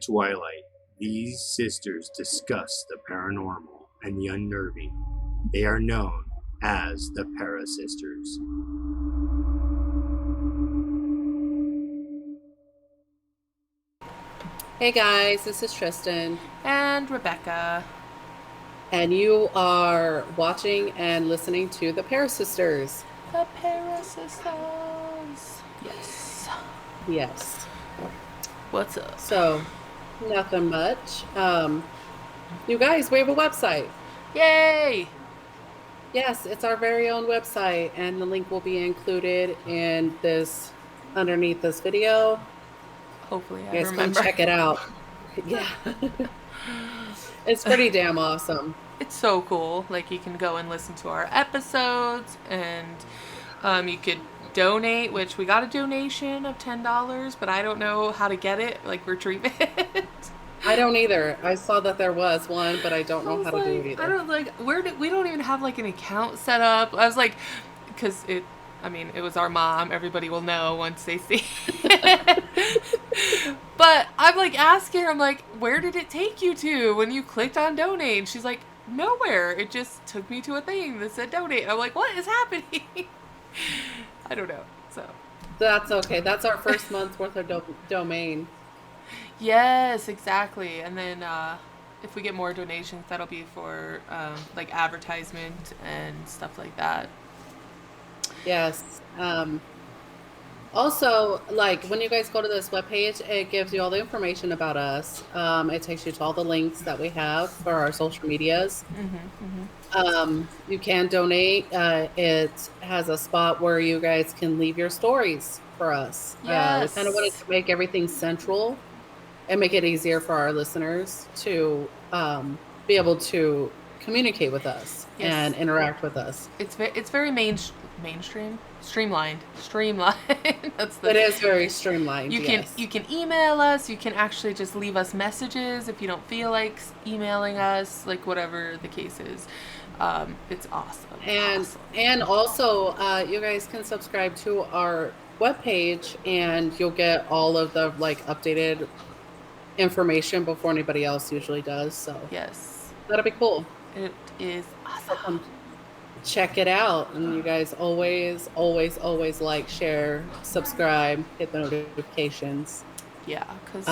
twilight, these sisters discuss the paranormal and the unnerving. They are known as the ParaSisters. Hey guys, this is Tristan. And Rebecca. And you are watching and listening to the ParaSisters. The ParaSisters. Yes. Yes. What's up? So, nothing much. You guys, we have a website. Yay! Yes, it's our very own website, and the link will be included in underneath this video. Hopefully I you guys remember. Come check it out. Yeah. It's pretty damn awesome. It's so cool. Like, you can go and listen to our episodes, and you could donate, which we got a donation of $10, but I don't know how to get it, like, retrieve it. I don't either. I saw that there was one, but I don't know how to do it either. I don't we don't even have like an account set up. I was like, because it was our mom. Everybody will know once they see it. But I'm like asking her, I'm like, where did it take you to when you clicked on donate? And she's like, nowhere. It just took me to a thing that said donate. I'm like, what is happening? I don't know. So that's okay. That's our first month's worth of domain. Yes, exactly. And then if we get more donations, that'll be for like advertisement and stuff like that. Yes. Also, like, when you guys go to this webpage, it gives you all the information about us. It takes you to all the links that we have for our social medias. You can donate. It has a spot where you guys can leave your stories for us. Yes. We kind of wanted to make everything central and make it easier for our listeners to be able to communicate with us and interact with us. It's very mainstream, streamlined. It is very streamlined. You can email us. You can actually just leave us messages if you don't feel like emailing us, like whatever the case is. It's awesome. And also you guys can subscribe to our webpage, and you'll get all of the like updated information before anybody else usually does. So yes, that'll be cool. It is awesome. Check it out, and you guys always like, share, subscribe, hit the notifications. Yeah, because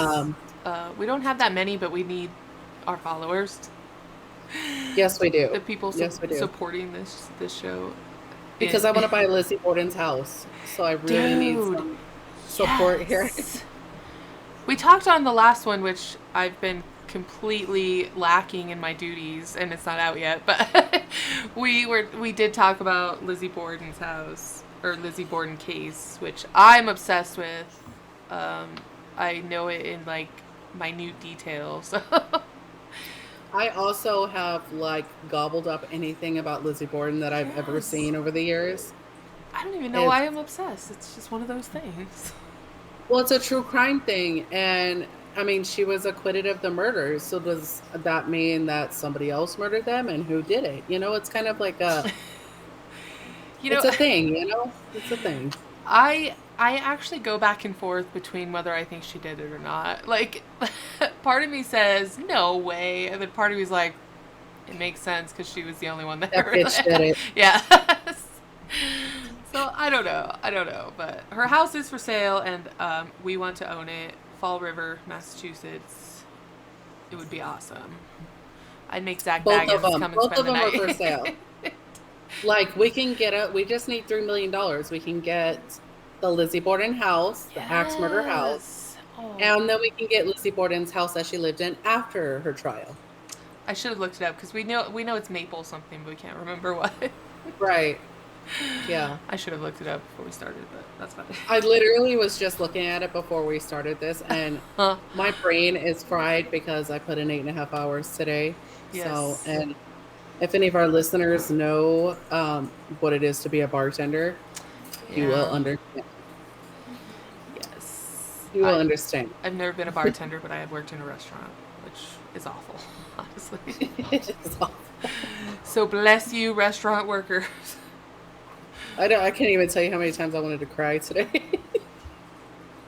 we don't have that many, but we need our followers. Yes, we do. The people supporting this show. Because I want to buy Lizzie Borden's house, so I really need some support here. We talked on the last one, which I've been completely lacking in my duties, and it's not out yet, but we did talk about Lizzie Borden's house, or Lizzie Borden case, which I'm obsessed with. I know it in like minute details. I also have like gobbled up anything about Lizzie Borden that I've ever seen over the years. I don't even know why I'm obsessed. It's just one of those things. Well, it's a true crime thing, and I mean, she was acquitted of the murders, so does that mean that somebody else murdered them, and who did it? You know, it's kind of like it's a thing, you know? It's a thing. I actually go back and forth between whether I think she did it or not. Like, part of me says, no way, and then part of me is like, it makes sense because she was the only one there. That bitch did it. Yeah. So, I don't know, but her house is for sale, and we want to own it. Fall River, Massachusetts. It would be awesome. I'd make Zach Baggins come and Both spend the night. Both of them are for sale. Like, we can we just need $3 million. We can get the Lizzie Borden house, the axe murder house, and then we can get Lizzie Borden's house that she lived in after her trial. I should have looked it up, because we know it's Maple something, but we can't remember what. Right. Yeah. I should have looked it up before we started, but that's fine. I literally was just looking at it before we started this, and my brain is fried because I put in 8.5 hours today. Yes. So, and if any of our listeners know what it is to be a bartender, you will understand. Yes. You will understand. I've never been a bartender, but I have worked in a restaurant, which is awful, honestly. It is awful. So bless you, restaurant workers. I can't even tell you how many times I wanted to cry today.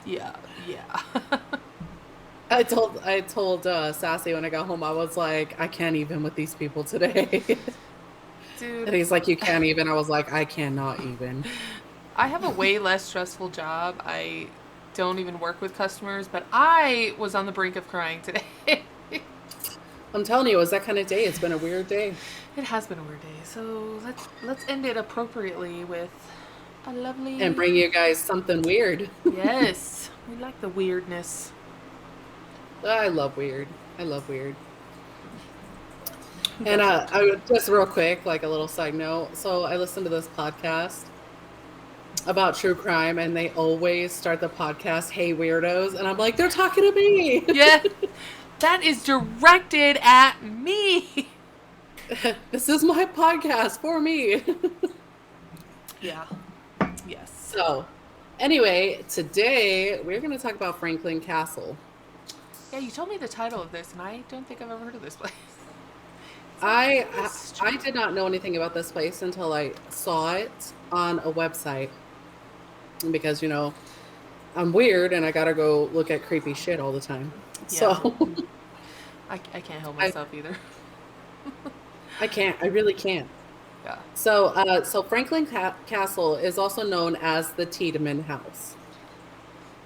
Yeah. I told Sassy when I got home, I was like, I can't even with these people today. Dude. And he's like, you can't even. I was like, I cannot even. I have a way less stressful job. I don't even work with customers, but I was on the brink of crying today. I'm telling you, it was that kind of day. It's been a weird day. It has been a weird day. So let's end it appropriately with a lovely And bring you guys something weird. Yes. We like the weirdness. I love weird. I love weird. And I just real quick, like a little side note. So I listened to this podcast about true crime, and they always start the podcast, "Hey weirdos," and I'm like, they're talking to me. Yeah, that is directed at me. This is my podcast for me. Yeah. Yes. So, anyway, today we're going to talk about Franklin Castle. Yeah, you told me the title of this, and I don't think I've ever heard of this place. I did not know anything about this place until I saw it on a website, because, you know, I'm weird and I gotta go look at creepy shit all the time. Yeah. So I can't help myself either. I can't. I really can't. Yeah. So Franklin Castle is also known as the Tiedemann House.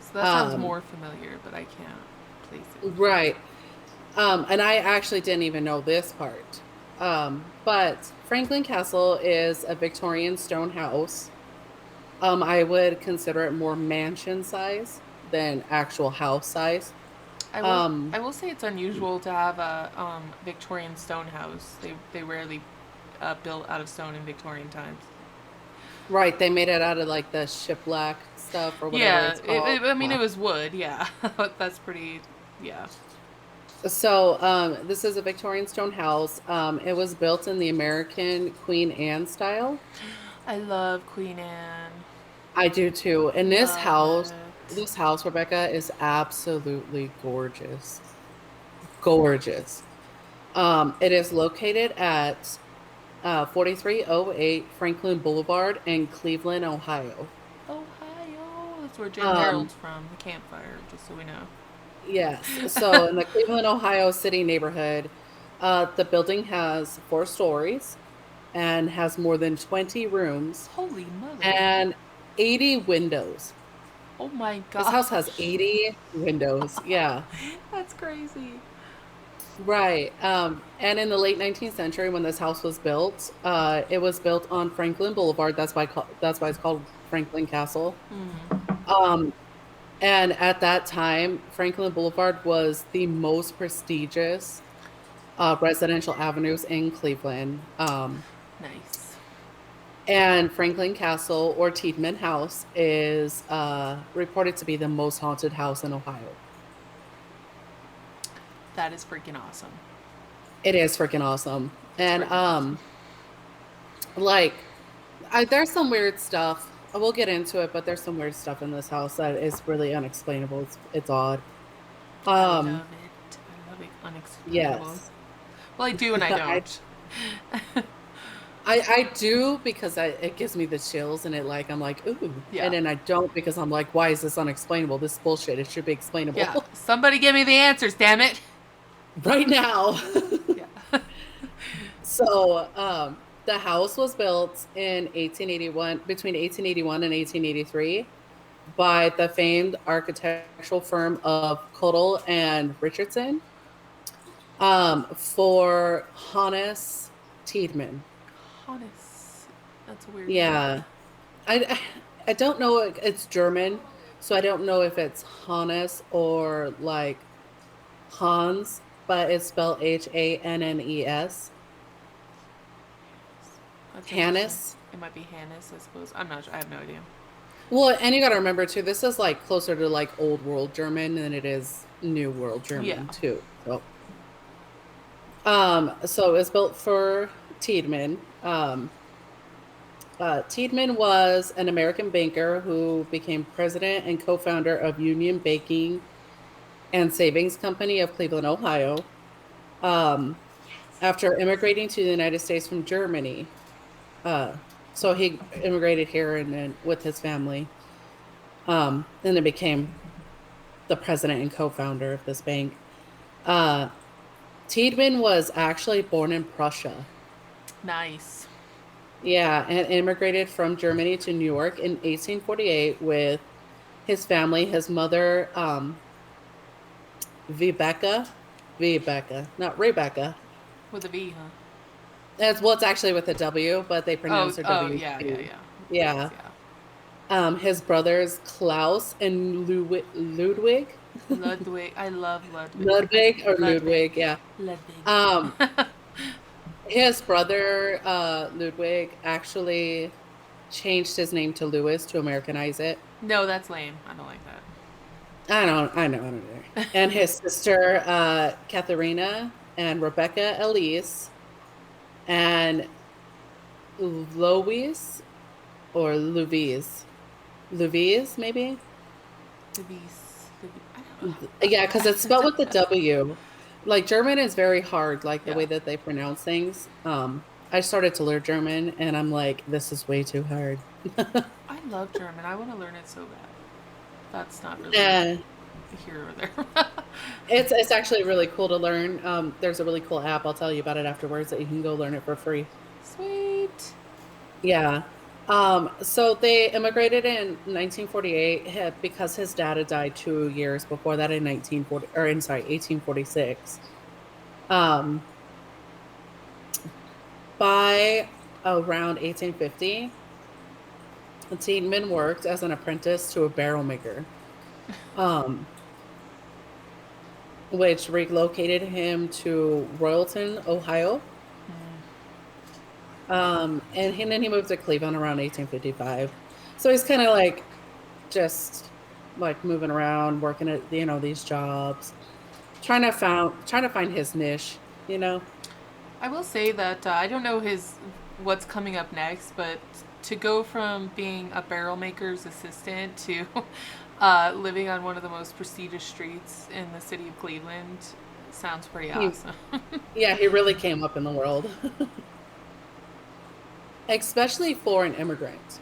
So that sounds more familiar, but I can't place it. Right. And I actually didn't even know this part. But Franklin Castle is a Victorian stone house. I would consider it more mansion size than actual house size. I will say it's unusual to have a Victorian stone house. They rarely built out of stone in Victorian times. Right, they made it out of like the shiplap stuff or whatever it's called. I mean, it was wood, yeah. That's pretty, yeah. So this is a Victorian stone house. It was built in the American Queen Anne style. I love Queen Anne. I do too. And this house, it. Rebecca, is absolutely gorgeous. Gorgeous. It is located at 4308 Franklin Boulevard in Cleveland, Ohio. Ohio. That's where Jim Harold's from, the campfire, just so we know. Yes. So in the Cleveland, Ohio city neighborhood, the building has 4 stories and has more than 20 rooms. Holy mother. And 80 windows. Oh my god. This house has 80 windows. Yeah. That's crazy. Right. And in the late 19th century, when this house was built, it was built on Franklin Boulevard. That's why it's called Franklin Castle. Mm. And at that time, Franklin Boulevard was the most prestigious residential avenues in Cleveland. Nice. And Franklin Castle, or Tiedemann House, is reported to be the most haunted house in Ohio. That is freaking awesome. It is freaking awesome. And there's some weird stuff. We'll get into it, but there's some weird stuff in this house that is really unexplainable. It's odd. I love it. I love it unexplainable. Yes. Well, I do and I don't. I do because it gives me the chills, and I'm like, ooh. Yeah. And then I don't because I'm like, why is this unexplainable? This is bullshit. It should be explainable. Yeah. Somebody give me the answers, damn it. Right now. Yeah. So, the house was built in between 1881 and 1883 by the famed architectural firm of Cottle and Richardson, for Hannes Tiedemann. Hannes. That's a weird Yeah. I don't know. It's German, so I don't know if it's Hannes or like Hans, but it's spelled Hannes. Hannes. It might be Hannes, I suppose. I'm not sure. I have no idea. Well, and you got to remember too, this is like closer to like Old World German than it is New World German too. So, so it was built for Tiedemann. Tiedemann was an American banker who became president and co-founder of Union Banking and Savings Company of Cleveland, Ohio, after immigrating to the United States from Germany. So he immigrated here and then with his family. Then it became the president and co-founder of this bank. Tiedemann was actually born in Prussia. Nice. Yeah, and immigrated from Germany to New York in 1848 with his family. His mother, Vibeke, not Rebecca. With a V, huh? It's actually with a W, but they pronounce her W. Yeah. Yeah. His brothers Klaus and Ludwig. Ludwig. I love Ludwig. Ludwig, yeah. Ludwig. His brother Ludwig actually changed his name to Louis to Americanize it. No, that's lame. I don't like that. I know. And his sister Katharina and Rebecca Elise and Louise or Louise maybe. Yeah, because it's spelled with the W. Like German is very hard, like the way that they pronounce things. I started to learn German and I'm like, this is way too hard. I love German. I want to learn it so bad. That's not really here or there. It's actually really cool to learn. There's a really cool app. I'll tell you about it afterwards that you can go learn it for free. Sweet. Yeah. So they immigrated in 1948 because his dad had died 2 years before that in 1846. By around 1850, Tiedemann worked as an apprentice to a barrel maker, which relocated him to Royalton, Ohio. And then he moved to Cleveland around 1855. So he's kind of like just like moving around, working at these jobs, trying to find his niche. I will say that I don't know what's coming up next, but to go from being a barrel maker's assistant to living on one of the most prestigious streets in the city of Cleveland sounds pretty awesome. Yeah, he really came up in the world. Especially for an immigrant.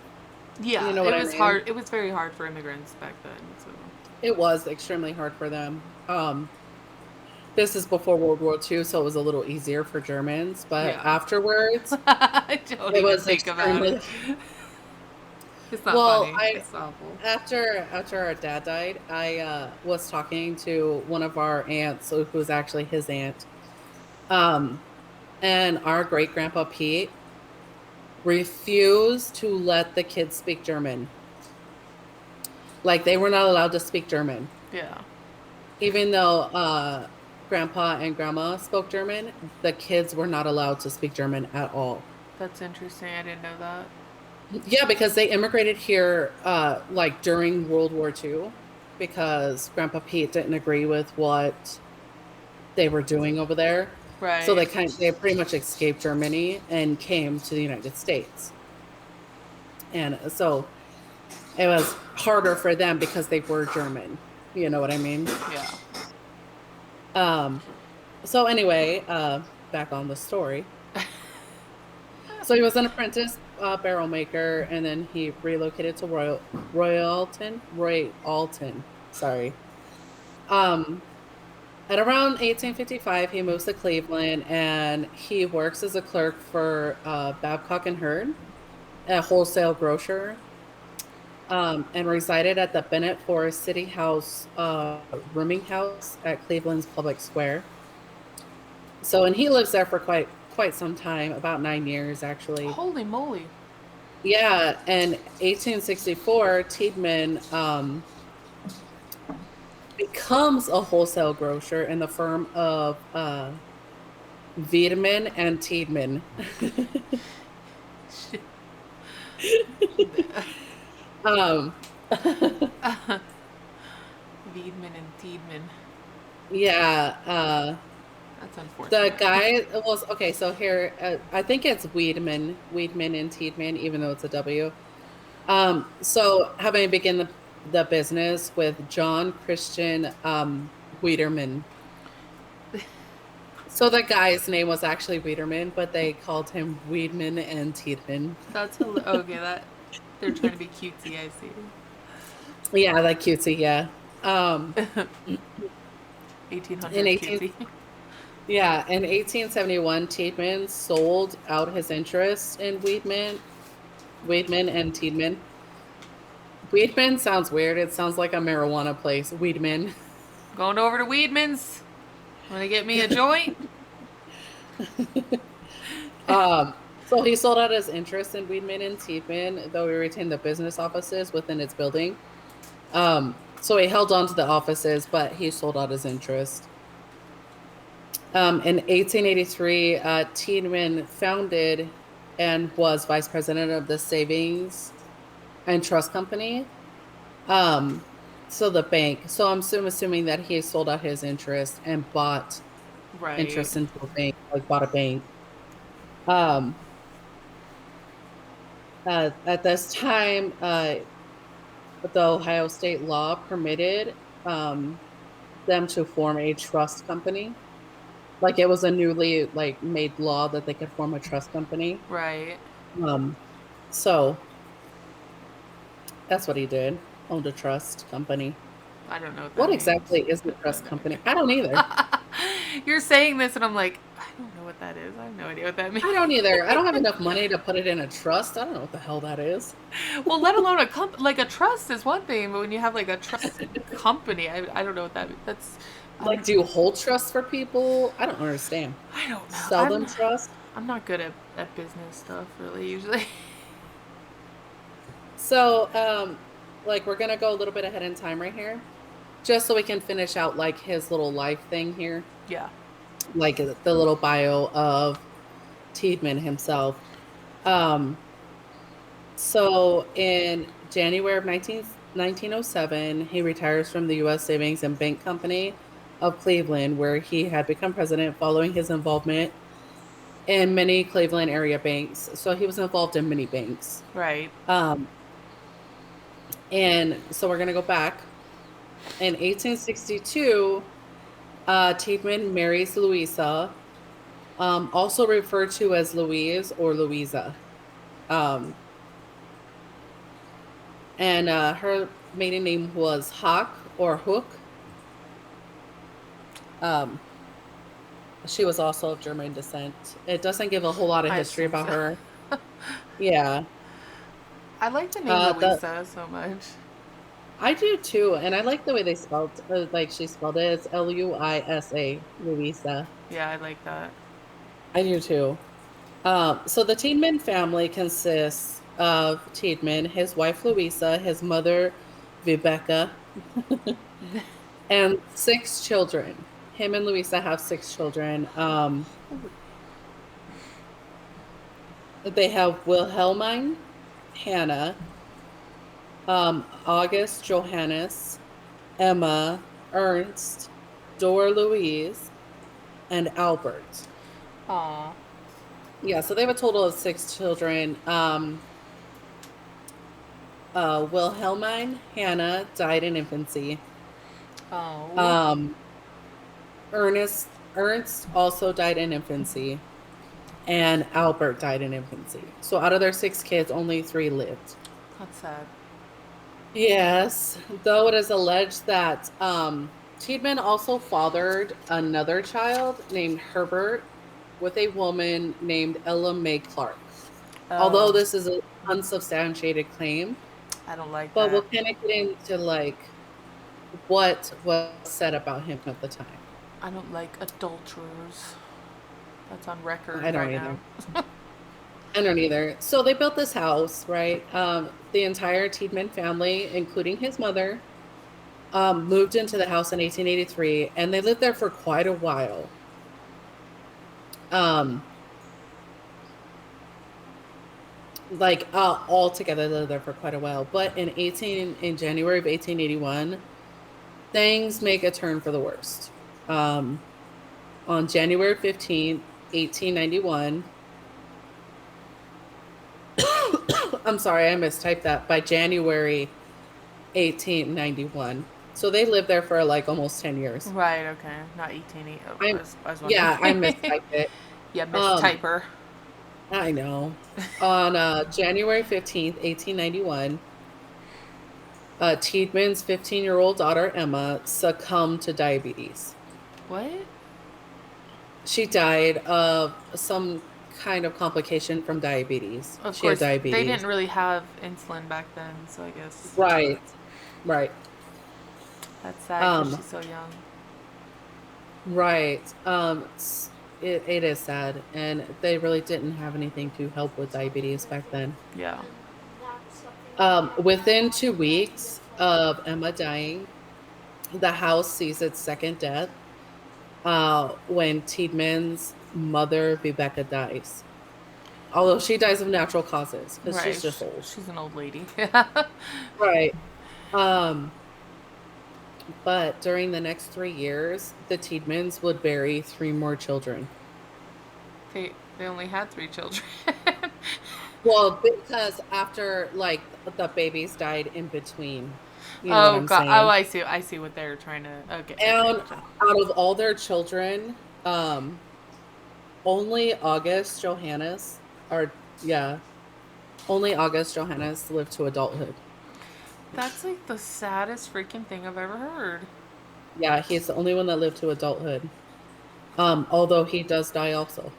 Yeah, it was hard. It was very hard for immigrants back then. So it was extremely hard for them. This is before World War II, so it was a little easier for Germans. But afterwards, I don't even think about it. It's not funny. It's awful. After our dad died, I was talking to one of our aunts, who was actually his aunt, and our great grandpa Pete refused to let the kids speak German. Like they were not allowed to speak German. Yeah. Even though grandpa and grandma spoke German, the kids were not allowed to speak German at all. That's interesting. I didn't know that. Yeah, because they immigrated here like during World War II because Grandpa Pete didn't agree with what they were doing over there. Right. So they pretty much escaped Germany and came to the United States. And so it was harder for them because they were German. You know what I mean? Yeah. So anyway, back on the story. So he was an apprentice barrel maker, and then he relocated to Royalton. Sorry. At around 1855, he moves to Cleveland, and he works as a clerk for Babcock and Hurd, a wholesale grocer, and resided at the Bennett Forest City House rooming house at Cleveland's Public Square. So, and he lives there for quite some time, about 9 years, actually. Holy moly. Yeah, in 1864, Tiedemann becomes a wholesale grocer in the firm of Wiedemann and Tiedemann. Wiedemann and Tiedemann. Yeah. That's unfortunate. The guy was okay. So here, I think it's Wiedemann and Tiedemann, even though it's a W. So having begun the business with John Christian Wiedemann. So the guy's name was actually Wiedemann, but they called him Wiedemann and Tiedemann. That's okay. That they're trying to be cutesy. I see. Yeah, like cutesy. Yeah. 1800 QC. Yeah, in 1871, Tiedemann sold out his interest in Weidman and Tiedemann. Weidman sounds weird. It sounds like a marijuana place. Weidman. Going over to Weidman's. Want to get me a joint? So he sold out his interest in Weidman and Tiedemann, though he retained the business offices within its building. So he held on to the offices, but he sold out his interest. In 1883, Tiedemann founded and was vice president of the Savings and Trust Company. So the bank. So I'm assuming that he sold out his interest and bought interest into a bank, like bought a bank. At this time, the Ohio state law permitted them to form a trust company. Like it was a newly made law that they could form a trust company. Right. So that's what he did. Owned a trust company. I don't know what exactly is the trust company. I don't either. You're saying this and I'm like, I don't know what that is. I have no idea what that means. I don't either. I don't have enough money to put it in a trust. I don't know what the hell that is. Well, let alone a trust is one thing, but when you have like a trust company, I don't know what that means. That's do you hold trust for people? I don't understand. I don't know. Sell them trust? I'm not good at business stuff really usually. So, we're gonna go a little bit ahead in time right here, just so we can finish out his little life thing here. Yeah. Like the little bio of Tiedemann himself. So in January of 1907, he retires from the U.S. Savings and Bank Company of Cleveland, where he had become president following his involvement in many Cleveland area banks. So he was involved in many banks. Right. And so we're going to go back. In 1862, Tiedemann marries Louisa, also referred to as Louise or Louisa. And her maiden name was Hawk or Hook. She was also of German descent. It doesn't give a whole lot of history about her. Yeah. I like the name Louisa so much. I do too, and I like the way they spelled she spelled it. It's Luisa, Louisa. Yeah, I like that. I do too. So the Tiedemann family consists of Tiedemann, his wife Louisa, his mother Vibeke, and 6 children. Him and Louisa have 6 children. They have Wilhelmine, Hannah, August, Johannes, Emma, Ernst, Dora Louise, and Albert. Aww. Yeah, so they have a total of 6 children. Wilhelmine, Hannah, died in infancy. Oh. Ernst also died in infancy. And Albert died in infancy. So out of their 6 kids, only 3 lived. That's sad. Yes, though it is alleged that Tiedemann also fathered another child named Herbert with a woman named Ella Mae Clark. Although this is an unsubstantiated claim. I don't like but that. We'll kind of get into what was said about him at the time. I don't like adulterers. That's on record I don't right either. now. I don't either. So they built this house, right? The entire Tiedemann family, including his mother, moved into the house in 1883, and they lived there for quite a while. All together lived there for quite a while. But in January of 1881, things make a turn for the worst. On January 15th, 1891, I'm sorry, I mistyped that. By January 1891. So they lived there for almost 10 years. Right, okay. Not 1880. I was yeah, I mistyped it. Yeah, mistyper. I know. On January 15th, 1891, Tiedeman's 15-year-old daughter, Emma, succumbed to diabetes. What? She died of some kind of complication from diabetes. Of She had course, they diabetes. didn't really have insulin back then, so I guess. Right. Right. That's sad because she's so young. Right. It is sad, and they really didn't have anything to help with diabetes back then. Yeah. Within 2 weeks of Emma dying, the house sees its second death when Tiedeman's mother, Rebecca, dies. Although she dies of natural causes, because Right. she's just old. She's an old lady. Right. But during the next 3 years, the Tiedemans would bury 3 more children. They only had 3 children. Well, because after, like, the babies died in between. You know Oh what I'm god! saying? Oh, I see. I see what they're trying to. Okay. And gotcha. out of all their children, only August Johannes lived to adulthood. That's like the saddest freaking thing I've ever heard. Yeah, he's the only one that lived to adulthood. Although he does die also.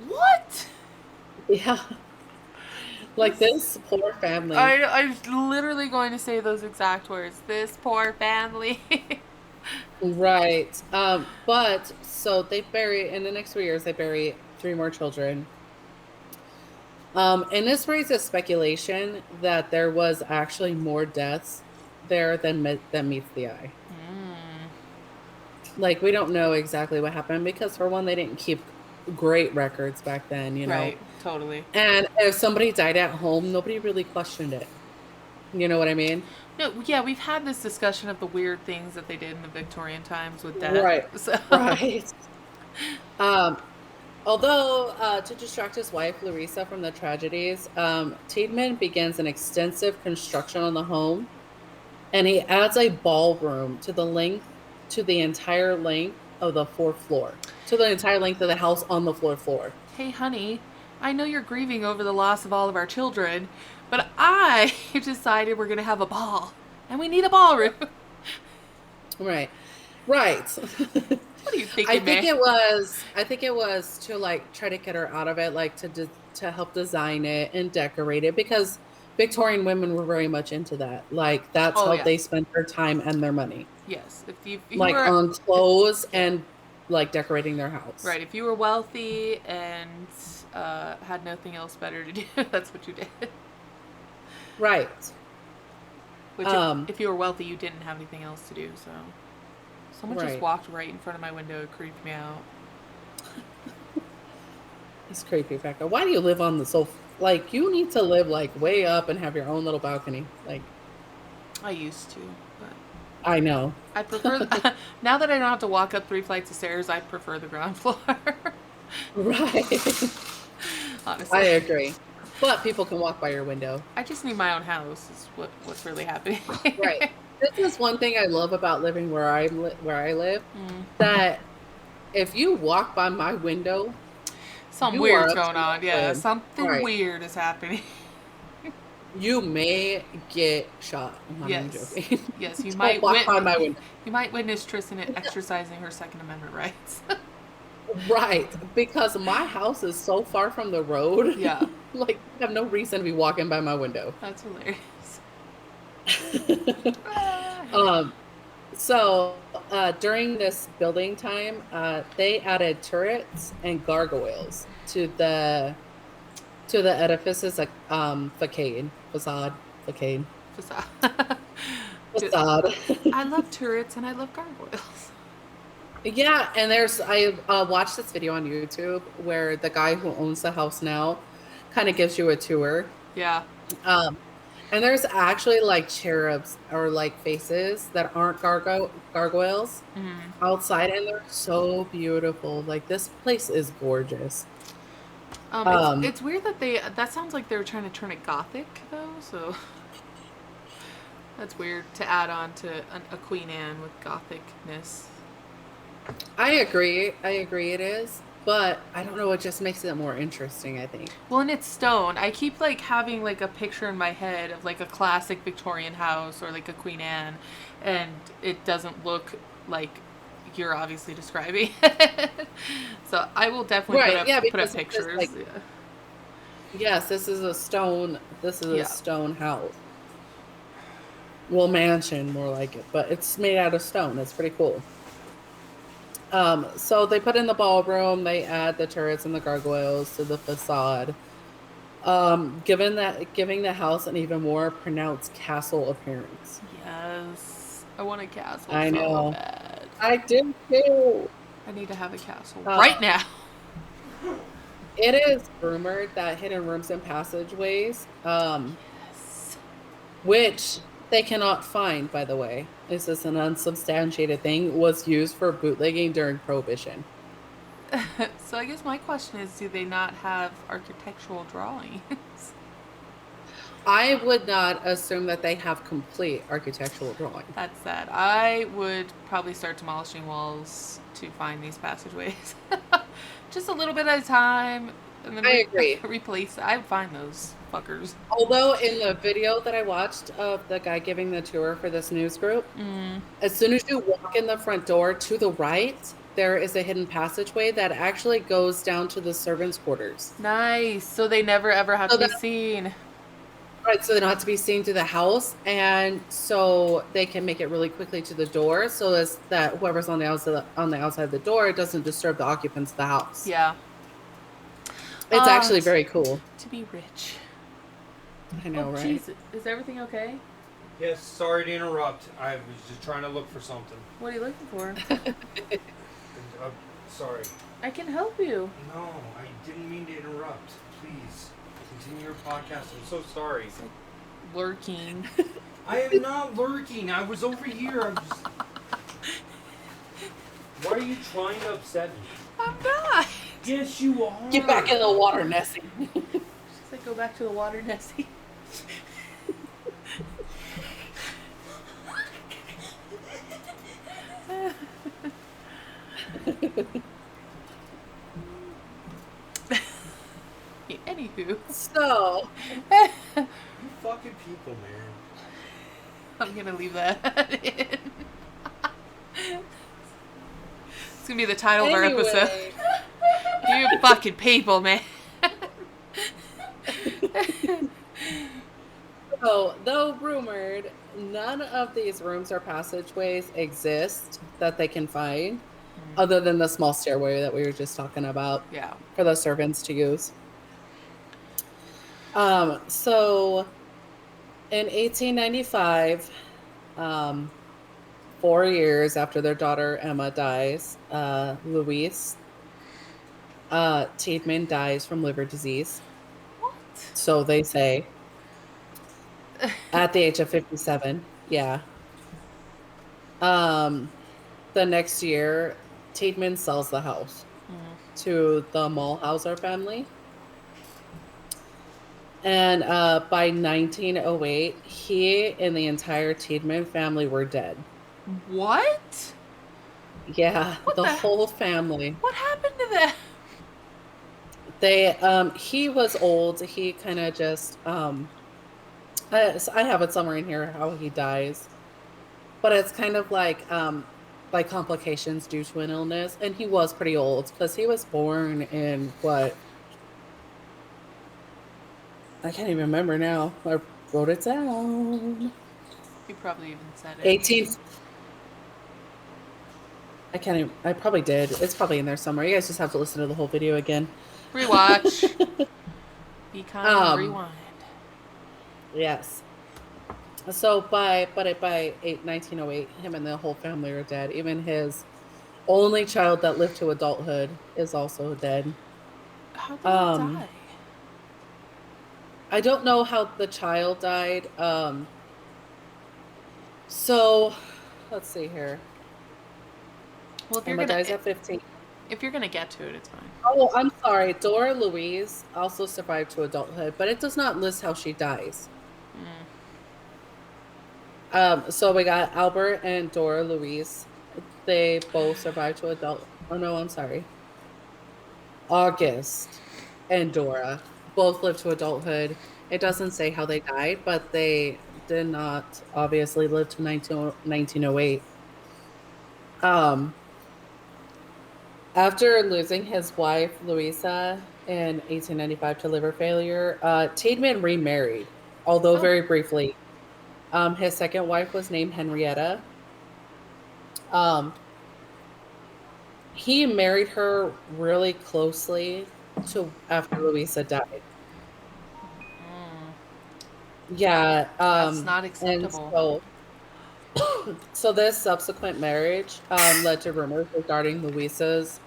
What? Yeah. Like this poor family. I was literally going to say those exact words. This poor family. Right. But so they bury in the next 3 years they bury 3 more children. And this raises speculation that there was actually more deaths there than meets the eye. Like, we don't know exactly what happened because, for one, they didn't keep great records back then, you know. Right, totally. And if somebody died at home, nobody really questioned it. You know what I mean? No, yeah, we've had this discussion of the weird things that they did in the Victorian times with death. Right. So. Right. Although, to distract his wife, Larissa, from the tragedies, Tiedemann begins an extensive construction on the home, and he adds a ballroom to the entire length of the 4th floor, to the entire length of the house on the 4th floor. Hey, honey, I know you're grieving over the loss of all of our children, but I decided we're going to have a ball, and we need a ballroom. Right. Right. What are you thinking, I think it was to, like, try to get her out of it, like, to help design it and decorate it, because Victorian women were very much into that. Like, that's how they spent their time and their money. Yes. If you like, were on clothes and, like, decorating their house. Right. If you were wealthy and had nothing else better to do, that's what you did. Right. Which, if you were wealthy, you didn't have anything else to do, so. Someone just walked right in front of my window. It creeped me out. It's creepy, Becca. Why do you live on the sofa? Like, you need to live, like, way up and have your own little balcony. Like, I used to, but I know. I prefer now that I don't have to walk up 3 flights of stairs. I prefer the ground floor. Right. Honestly, I agree. But people can walk by your window. I just need my own house. Is what's really happening. Right. This is one thing I love about living where I live. That if you walk by my window, something weird's going on. Yeah, something weird is happening. You may get shot. I'm joking. Yes, you Don't might walk by my window. You might witness Tristan exercising her Second Amendment rights. Right, because my house is so far from the road. Yeah. Like, I have no reason to be walking by my window. That's hilarious. So during this building time, they added turrets and gargoyles to the edifice's facade. I love turrets and I love gargoyles. Yeah, and I watched this video on YouTube where the guy who owns the house now kind of gives you a tour. Yeah. And there's actually, like, cherubs or, like, faces that aren't gargoyles outside, and they're so beautiful. Like, this place is gorgeous. It's weird that sounds like they were trying to turn it gothic, though, so that's weird to add on to a Queen Anne with gothicness. I agree it is. but I don't know, it just makes it more interesting, I think. Well, and it's stone. I keep like having like a picture in my head of like a classic Victorian house or like a Queen Anne, and it doesn't look like you're obviously describing. So I will definitely put up pictures. Like, yes, this is a stone. This is a stone house. Well, mansion, more like it, but it's made out of stone. It's pretty cool. So they put in the ballroom. They add the turrets and the gargoyles to the facade, giving the house an even more pronounced castle appearance. Yes, I want a castle. I know. So bad. I do too. I need to have a castle right now. It is rumored that hidden rooms and passageways, which they cannot find, by the way, this is an unsubstantiated thing, was used for bootlegging during Prohibition. So I guess my question is, do they not have architectural drawings? I would not assume that they have complete architectural drawings. That's sad. I would probably start demolishing walls to find these passageways. Just a little bit at a time. And then I agree. Replace. I would find those fuckers. Although in the video that I watched of the guy giving the tour for this news group, as soon as you walk in the front door to the right, there is a hidden passageway that actually goes down to the servants' quarters. Nice. So they never ever have to be seen. Right, so they don't have to be seen through the house, and so they can make it really quickly to the door, so that whoever's on the outside of the door, it doesn't disturb the occupants of the house. Yeah, it's actually very cool. To be rich. I know, right? Geez. Is everything okay? Yes, sorry to interrupt. I was just trying to look for something. What are you looking for? Sorry. I can help you. No, I didn't mean to interrupt. Please. Continue your podcast. I'm so sorry. It's like lurking. I am not lurking. I was over here. I'm just... Why are you trying to upset me? I'm not. Yes, you are. Get back in the water, Nessie. Just like go back to the water, Nessie. Anywho. So. You fucking people, man. I'm gonna leave that in. It's gonna be the title of our episode. You fucking people, man. So, though rumored, none of these rooms or passageways exist that they can find, other than the small stairway that we were just talking about. Yeah. For the servants to use. So in 1895, 4 years after their daughter Emma dies, Louise Tiedemann dies from liver disease. What? So they say. At the age of 57. Yeah. The next year, Tiedemann sells the house to the Mulhauser family. And by 1908, he and the entire Tiedemann family were dead. What? Yeah, the whole family. What happened to them? They, he was old. He kind of just, I have it somewhere in here how he dies, but it's kind of like complications due to an illness, and he was pretty old because he was born in what? I can't even remember now. I wrote it down. You probably even said it. 18. I can't even, I probably did. It's probably in there somewhere. You guys just have to listen to the whole video again. Rewatch. Be kind, rewind. Yes. So by 1908, him and the whole family are dead. Even his only child that lived to adulthood is also dead. How did he die? I don't know how the child died. So let's see here. Well, if Emma dies at 15. If you're gonna get to it, it's fine. Oh, I'm sorry. Dora Louise also survived to adulthood, but it does not list how she dies. So we got Albert and Dora Louise. They both survived to adult. Oh no, I'm sorry. August and Dora both lived to adulthood. It doesn't say how they died, but they did not obviously live to 1908. After losing his wife, Louisa, in 1895 to liver failure, Tiedemann remarried, although very briefly. His second wife was named Henrietta. He married her really closely to after Louisa died. Yeah. That's not acceptable. So this subsequent marriage led to rumors regarding Louisa's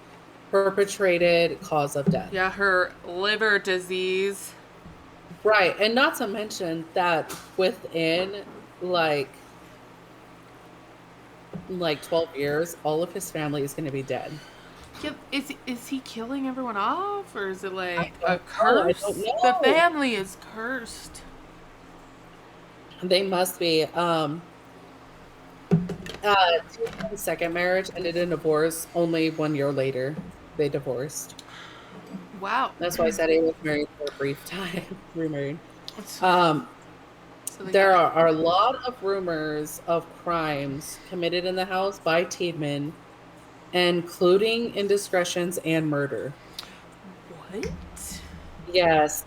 perpetrated cause of death. Yeah, her liver disease. Right. And not to mention that within like 12 years, all of his family is going to be dead. Yeah, is he killing everyone off, or is it like I a don't curse? know. The family is cursed. They must be. Tiedemann's second marriage ended in divorce. Only 1 year later, they divorced. Wow. That's why I said he was married for a brief time. Remarried. So There are a lot of rumors of crimes committed in the house by Tiedemann, including indiscretions and murder. What? Yes.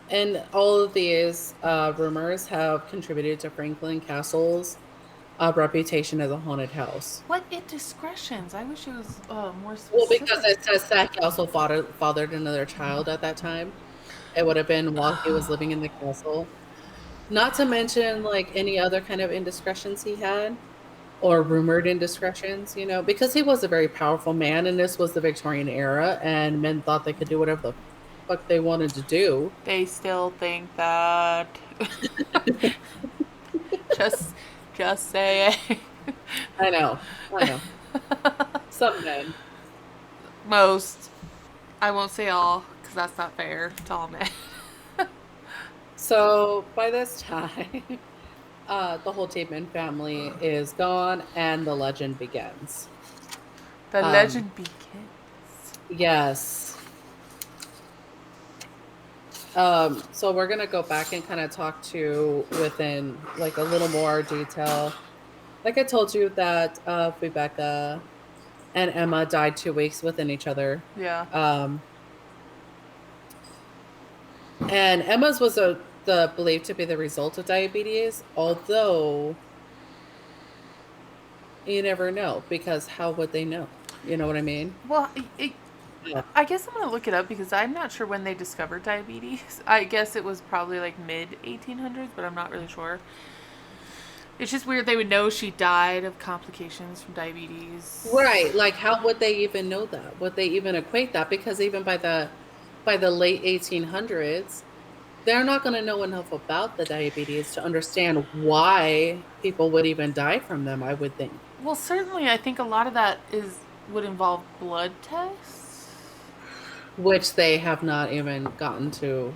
And all of these rumors have contributed to Franklin Castle's reputation as a haunted house. What indiscretions? I wish it was more specific. Well, because it says that he also fathered another child at that time. It would have been while he was living in the castle. Not to mention, like, any other kind of indiscretions he had, or rumored indiscretions, because he was a very powerful man, and this was the Victorian era, and men thought they could do whatever the fuck they wanted to do. They still think that. just say it. I know. Some men. Most. I won't say all, because that's not fair to all men. So by this time, the whole Tiedemann family is gone, and the legend begins. The legend begins. Yes. So we're gonna go back and kind of talk to within like a little more detail. Like I told you that Rebecca and Emma died 2 weeks within each other. Yeah. And Emma's was believed to be the result of diabetes, although you never know, because how would they know? You know what I mean? Well, Yeah. I guess I'm going to look it up because I'm not sure when they discovered diabetes. I guess it was probably like mid 1800s, but I'm not really sure. It's just weird they would know she died of complications from diabetes. Right. Like, how would they even know that? Would they even equate that? Because even by the late 1800s, they're not going to know enough about the diabetes to understand why people would even die from them, I would think. Well, certainly I think a lot of that would involve blood tests. Which they have not even gotten to,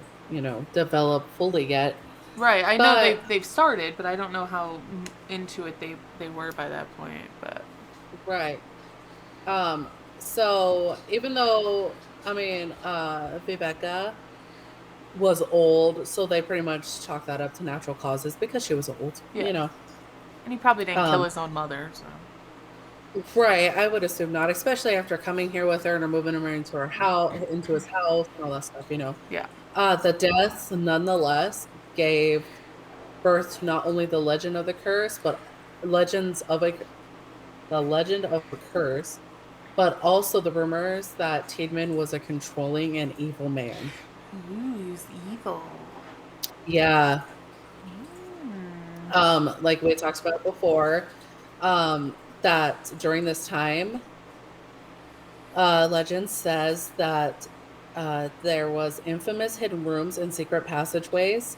develop fully yet. Right. I know they've started, but I don't know how into it they were by that point. But right. So even though, Rebecca was old, so they pretty much chalk that up to natural causes because she was old, And he probably didn't kill his own mother, so. Right, I would assume not, especially after coming here with her and moving her into his house and all that stuff, Yeah. The deaths, nonetheless, gave birth to not only the legend of the curse, but the legend of a curse, but also the rumors that Tiedemann was a controlling and evil man. Ooh, he's evil. Yeah. Like we talked about before, that during this time, legend says that there was infamous hidden rooms and secret passageways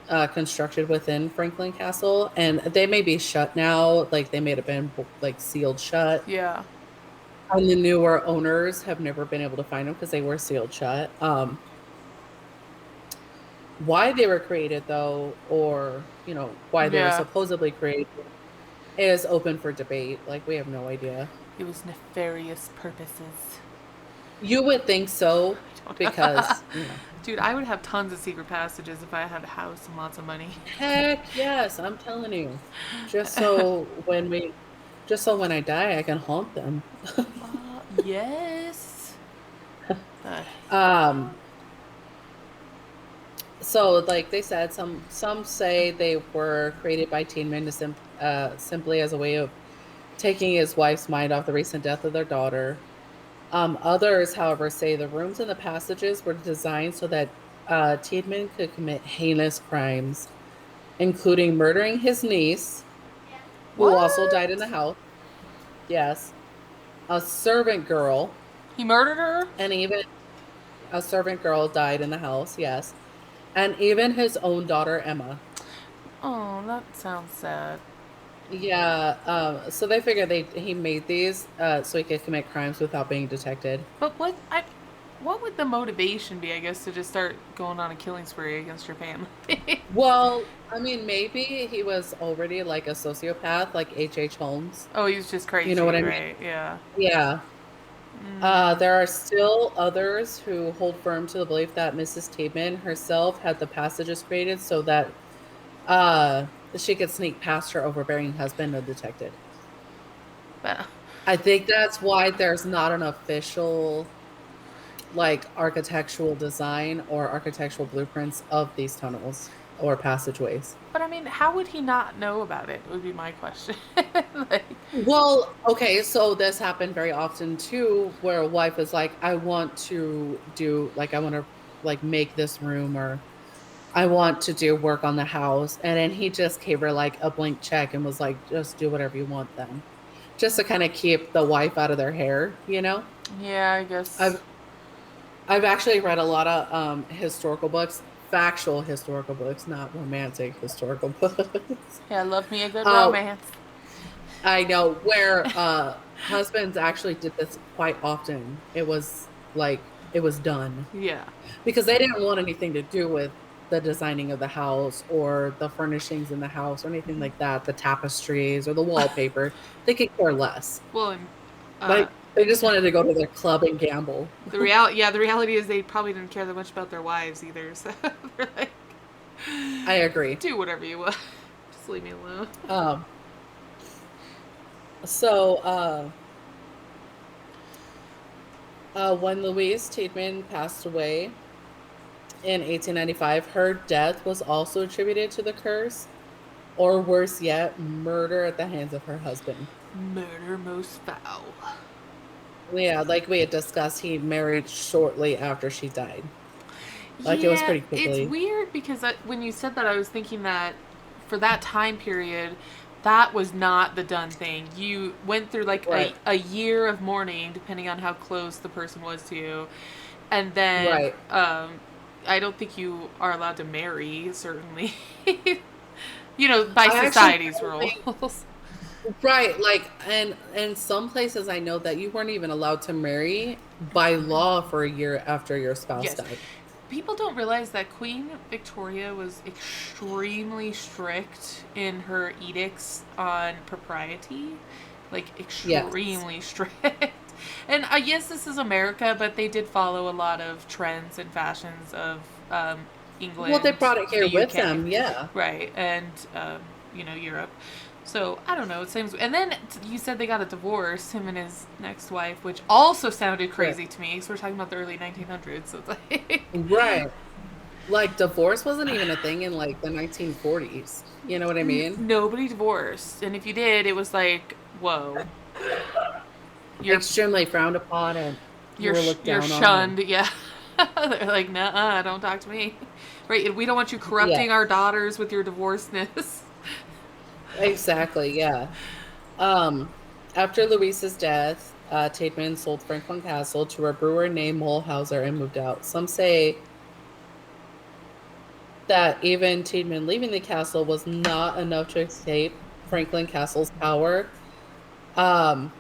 constructed within Franklin Castle, and they may be shut now, like they may have been like sealed shut. Yeah. And the newer owners have never been able to find them because they were sealed shut. Why they were created, though, or why they were supposedly created, is open for debate. Like, we have no idea. It was nefarious purposes. You would think so, because, you know. Dude, I would have tons of secret passages if I had a house and lots of money. Heck yes, I'm telling you. Just so when I die, I can haunt them. Yes. Um, so like they said, some say they were created by Tiedemann to simply as a way of taking his wife's mind off the recent death of their daughter. Others, however, say the rooms and the passages were designed so that Tiedemann could commit heinous crimes, including murdering his niece, who also died in the house. Yes. A servant girl. He murdered her? And even a servant girl died in the house, yes. And even his own daughter, Emma. Oh, that sounds sad. Yeah, so they figured he made these so he could commit crimes without being detected. But what would the motivation be, I guess, to just start going on a killing spree against your family? Well, I mean, maybe he was already like a sociopath, like H.H. Holmes. Oh, he was just crazy, You know what I right? mean? Yeah. Yeah. There are still others who hold firm to the belief that Mrs. Tiedemann herself had the passages created so that she could sneak past her overbearing husband undetected. But I think that's why there's not an official like architectural design or architectural blueprints of these tunnels or passageways. But I mean, how would he not know about it? Would be my question. Well, okay, so this happened very often too, where a wife is like, I want to make this room, or I want to do work on the house. And then he just gave her like a blank check and was like, just do whatever you want then. Just to kind of keep the wife out of their hair, you know? Yeah, I guess. I've actually read a lot of historical books, factual historical books, not romantic historical books. Yeah, love me a good romance. I know, where husbands actually did this quite often. It was done. Yeah. Because they didn't want anything to do with the designing of the house or the furnishings in the house or anything like that, the tapestries or the wallpaper. They could care less. Well, and they just wanted to go to their club and gamble. The reality is they probably didn't care that much about their wives either. So they're like, I agree. Do whatever you want. Just leave me alone. When Louise Tiedemann passed away in 1895, her death was also attributed to the curse, or worse yet, murder at the hands of her husband. Murder most foul. Yeah, like we had discussed, he married shortly after she died. Like, it was pretty quickly. It's weird because when you said that, I was thinking that for that time period, that was not the done thing. You went through like a year of mourning, depending on how close the person was to you. And then I don't think you are allowed to marry, certainly. By society's rules. Right, like, and in some places I know that you weren't even allowed to marry by law for a year after your spouse died. People don't realize that Queen Victoria was extremely strict in her edicts on propriety. Like, extremely strict. And yes, this is America, but they did follow a lot of trends and fashions of England. Well, they brought it here with them, yeah. Right, and, Europe. So, I don't know, it seems... And then you said they got a divorce, him and his next wife, which also sounded crazy to me, because we're talking about the early 1900s, so it's like... Right. Like, divorce wasn't even a thing in, like, the 1940s. You know what I mean? Nobody divorced. And if you did, it was like, whoa. You're extremely frowned upon, and you're looked down on. You're shunned, yeah. They're like, nuh-uh, don't talk to me. Right, we don't want you corrupting our daughters with your divorceness. Exactly, yeah. After Louise's death, Tiedemann sold Franklin Castle to a brewer named Mulhauser and moved out. Some say that even Tiedemann leaving the castle was not enough to escape Franklin Castle's power. In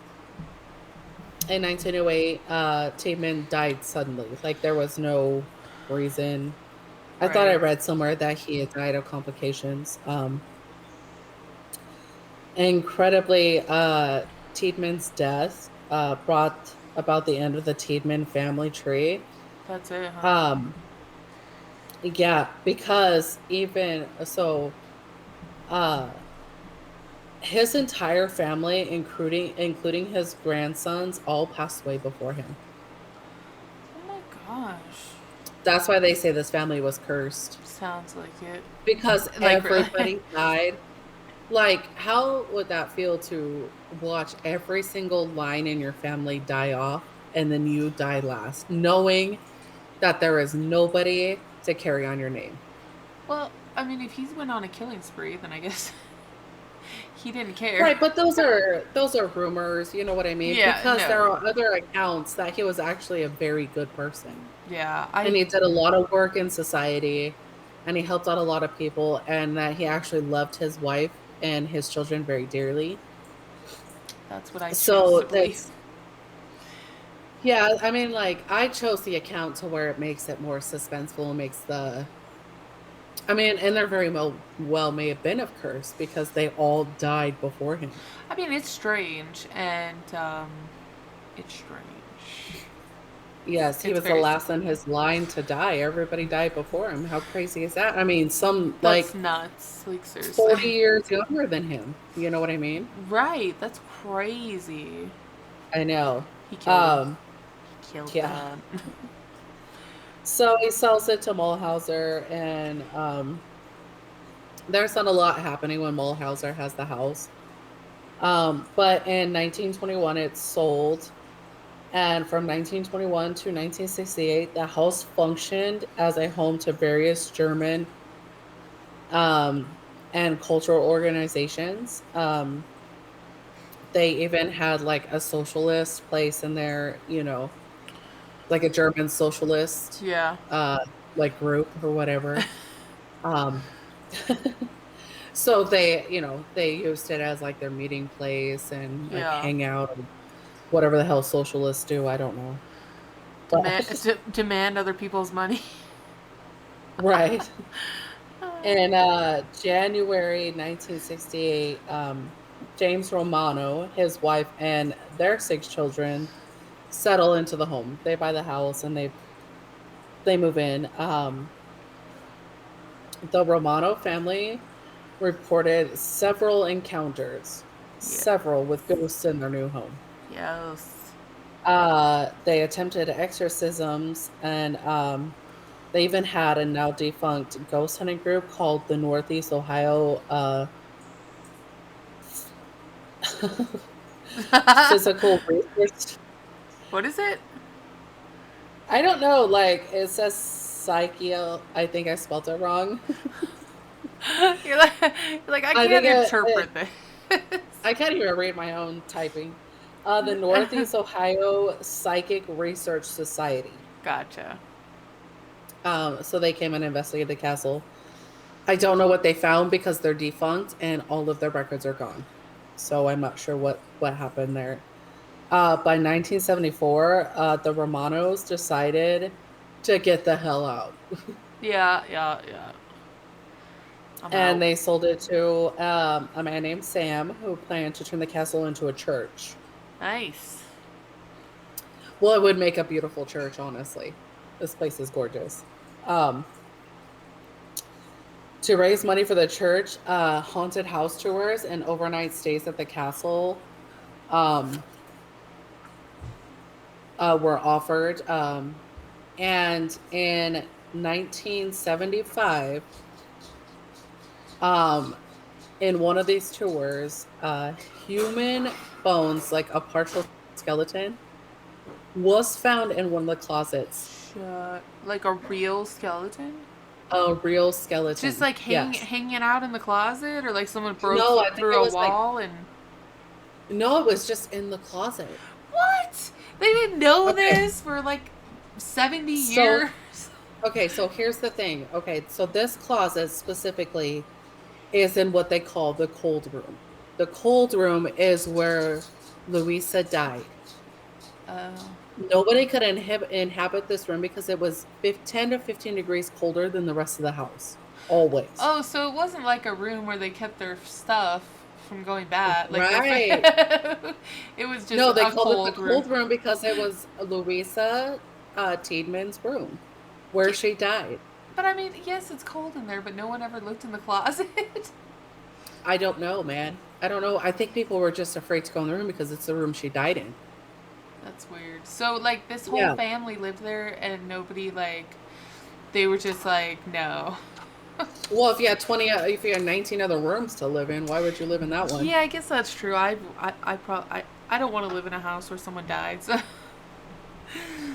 1908, Tiedemann died suddenly. Like, there was no reason. I thought I read somewhere that he had died of complications. Incredibly, Tiedemann's death brought about the end of the Tiedemann family tree. That's it, huh? Yeah, because even so, uh, his entire family, including his grandsons, all passed away before him. Oh my gosh. That's why they say this family was cursed. Sounds like it. Because Like, really? everybody died. Like, how would that feel to watch every single line in your family die off and then you die last, knowing that there is nobody to carry on your name? Well, I mean, if he went on a killing spree, then I guess he didn't care. Right, but those are rumors, you know what I mean? Yeah, because no. there are other accounts that he was actually a very good person. Yeah, And he did a lot of work in society and he helped out a lot of people, and that he actually loved his wife and his children very dearly. That's what I choose So to believe. that's, yeah, I mean, like, I chose the account to where it makes it more suspenseful and makes the, I mean, and they're very well may have been of curse because they all died before him. I mean, it's strange, and it's strange. Yes, he It's was the very last in his line to die. Everybody died before him. How crazy is that? I mean, some That's like nuts. Like, seriously. 40 years younger than him. You know what I mean? Right, that's crazy. I know. He killed him. He killed yeah. them. So he sells it to Mulhauser, and there's not a lot happening when Mulhauser has the house. But in 1921, it's sold. And from 1921 to 1968, the house functioned as a home to various German and cultural organizations. They even had like a socialist place in there, you know, like a German socialist Yeah. like group or whatever. So they, you know, they used it as like their meeting place and like Yeah. hang out and whatever the hell socialists do. I don't know. Demand other people's money. Right. In January 1968, James Romano, his wife, and their 6 children settle into the home. They buy the house and they move in. The Romano family reported several encounters, several with ghosts in their new home. Yes. They attempted exorcisms, and they even had a now defunct ghost hunting group called the Northeast Ohio Physical Research. What is it? I don't know. Like, it says psychio. I think I spelled it wrong. You're like I can't interpret this. I can't even read my own typing. The Northeast Ohio Psychic Research Society. Gotcha. So they came and investigated the castle. I don't know what they found because they're defunct and all of their records are gone. So I'm not sure what happened there. By 1974, the Romanos decided to get the hell out. Yeah. And they sold it to a man named Sam, who planned to turn the castle into a church. Nice. Well, it would make a beautiful church, honestly. This place is gorgeous. To raise money for the church, haunted house tours and overnight stays at the castle were offered. And in 1975, in one of these tours, human bones, like a partial skeleton, was found in one of the closets. Like a real skeleton? A real skeleton. Just like hanging out in the closet, or like someone broke through a wall and. No, it was just in the closet. What? They didn't know this for like 70 years. Okay, so here's the thing. Okay, so this closet specifically is in what they call the cold room. The cold room is where Louisa died. Nobody could inhabit this room because it was 10 to 15 degrees colder than the rest of the house. Always. Oh, so it wasn't like a room where they kept their stuff from going bad. Like, Right. it was just No, they a called it cold the cold room because it was Louisa Tiedeman's room where she died. But I mean, yes, it's cold in there, but no one ever looked in the closet. I don't know, man. I don't know. I think people were just afraid to go in the room because it's the room she died in. That's weird. So, like, this whole Yeah. family lived there, and nobody, like, they were just like, no. Well, if you had 20, if you had 19 other rooms to live in, why would you live in that one? Yeah, I guess that's true. I don't want to live in a house where someone died. So.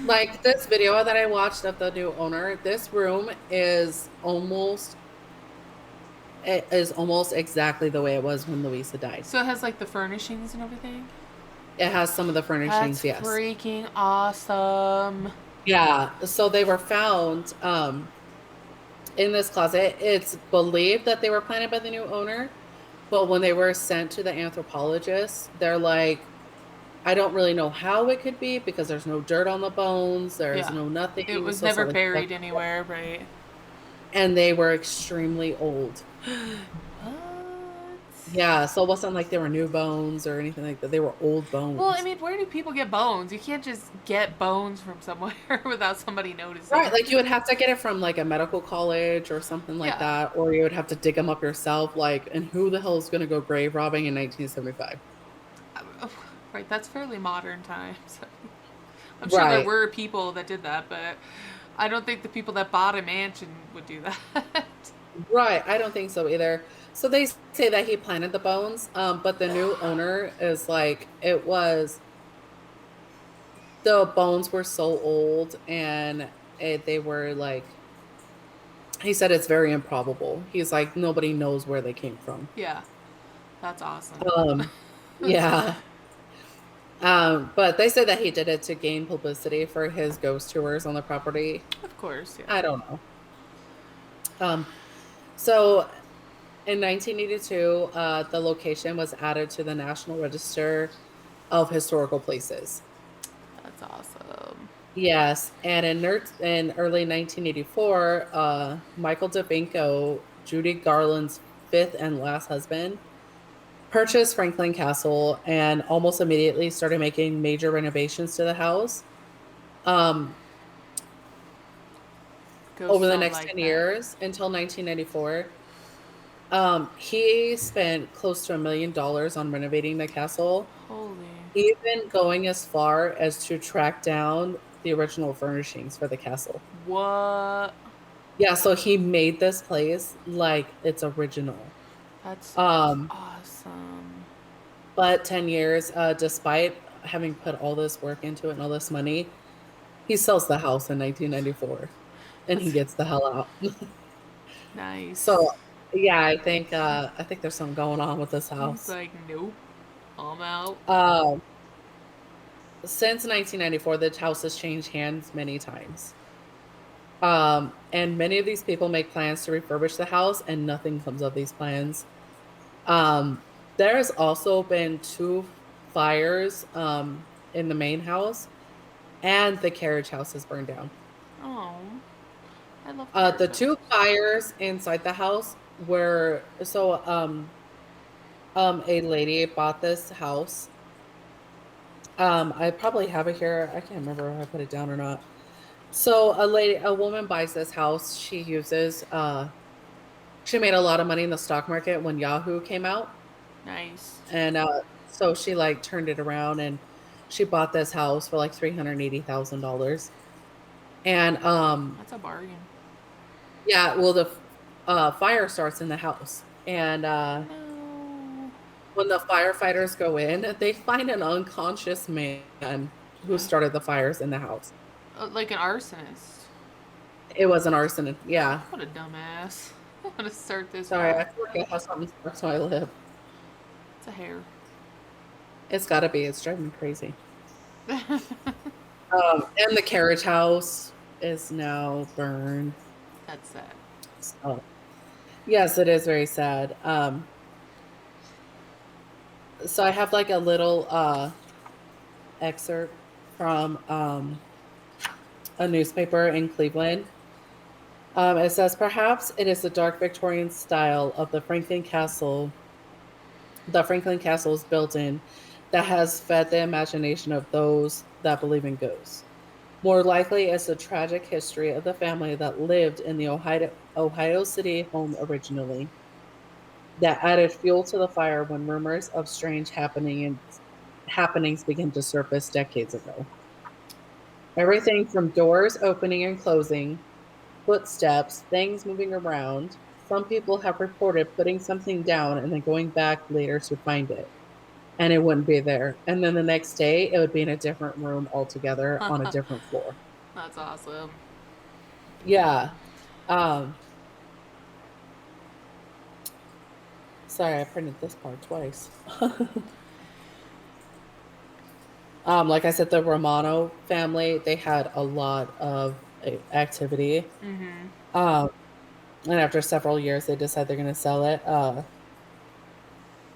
Like this video that I watched of the new owner, this room is almost exactly the way it was when Louisa died. So it has like the furnishings and everything. It has some of the furnishings, That's yes. freaking awesome. Yeah, so they were found in this closet. It's believed that they were planted by the new owner, but when they were sent to the anthropologist, they're like, I don't really know how it could be because there's no dirt on the bones, there's no nothing. It was so never something buried anywhere, right? And they were extremely old. What? Yeah, so it wasn't like they were new bones or anything like that. They were old bones. Well, I mean, where do people get bones? You can't just get bones from somewhere without somebody noticing. Right, like you would have to get it from like a medical college or something like that, or you would have to dig them up yourself. Like, and who the hell is going to go grave robbing in 1975? Right, that's fairly modern times. I'm sure there were people that did that, but I don't think the people that bought a mansion would do that. Right, I don't think so either. So they say that he planted the bones, but the new owner is like, the bones were so old and they were like, he said it's very improbable. He's like, nobody knows where they came from. Yeah, that's awesome. Yeah. But they say that he did it to gain publicity for his ghost tours on the property. Of course, yeah. I don't know. So in 1982, the location was added to the National Register of Historical Places. That's awesome. Yes, and in early 1984, Michael DeVinco, Judy Garland's fifth and last husband, purchased Franklin Castle and almost immediately started making major renovations to the house. Over the next 10 years until 1994, he spent close to $1 million on renovating the castle. Holy. Even going as far as to track down the original furnishings for the castle. What? Yeah, so he made this place like it's original. That's awesome. But 10 years, despite having put all this work into it and all this money, he sells the house in 1994 and he gets the hell out. Nice. So, yeah, I think there's something going on with this house. He's like, nope, I'm out. Since 1994, the house has changed hands many times. And many of these people make plans to refurbish the house and nothing comes of these plans. There's also been 2 fires in the main house, and the carriage house is burned down. Oh, I love the 2 fires inside the house were a lady bought this house. I probably have it here. I can't remember if I put it down or not. So a woman buys this house. She uses she made a lot of money in the stock market when Yahoo came out. Nice. And so she like turned it around and she bought this house for like $380,000. And that's a bargain. Yeah, well the fire starts in the house. And when the firefighters go in, they find an unconscious man who started the fires in the house. Like an arsonist. It was an arsonist, yeah. What a dumbass. I'm gonna start this. Sorry, I forget how something starts where I live. It's a hair. It's gotta be. It's driving me crazy. And the carriage house is now burned. That's sad. So, yes, it is very sad. So I have like a little excerpt from a newspaper in Cleveland. It says, perhaps it is the dark Victorian style of the Franklin Castle the Franklin Castle is built in that has fed the imagination of those that believe in ghosts. More likely, it's the tragic history of the family that lived in the Ohio City home originally that added fuel to the fire when rumors of strange happenings began to surface decades ago. Everything from doors opening and closing, footsteps, things moving around. Some people have reported putting something down and then going back later to find it, and it wouldn't be there. And then the next day, it would be in a different room altogether on a different floor. That's awesome. Yeah. Um, Sorry, I printed this part twice. Like I said, the Romano family, they had a lot of activity. Um, and after several years, they decide they're going to sell it.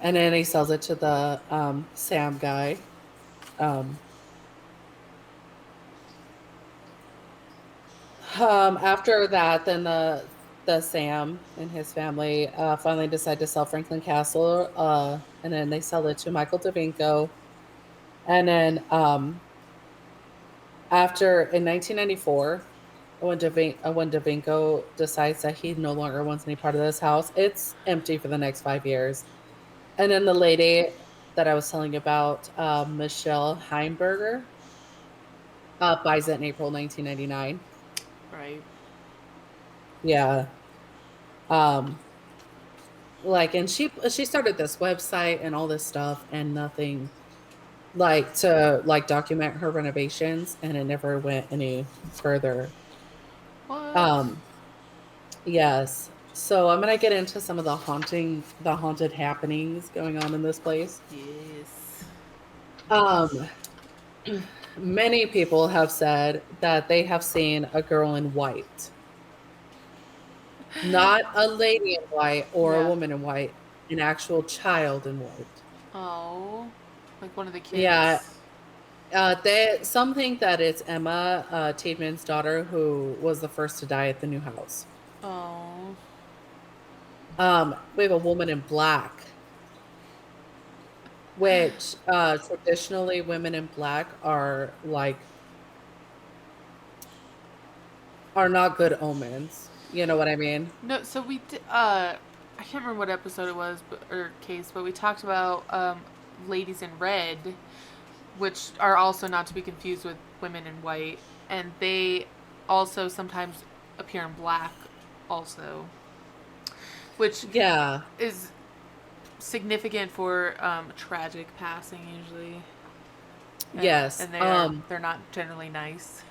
And then he sells it to the Sam guy. After that, then the Sam and his family finally decide to sell Franklin Castle, and then they sell it to Michael DeVinco. And then after in 1994, when DeVinco decides that he no longer wants any part of this house, it's empty for the next 5 years. And then the lady that I was telling you about, Michelle Heimberger, buys it in April 1999. Right. Yeah. Um, and she started this website and all this stuff and nothing to document her renovations, and it never went any further. What? Yes. So I'm gonna get into some of the haunted happenings going on in this place. Yes. Many people have said that they have seen a girl in white. Not a lady in white or a woman in white, an actual child in white. Oh, like one of the kids. Yeah. Some think that it's Emma Tiedeman's daughter, who was the first to die at the new house. Oh. We have a woman in black, which traditionally women in black are not good omens. You know what I mean? No, so we did, I can't remember what episode it was, or case, but we talked about ladies in red, which are also not to be confused with women in white, and they also sometimes appear in black also, which is significant for tragic passing usually. Yes. And they're not generally nice.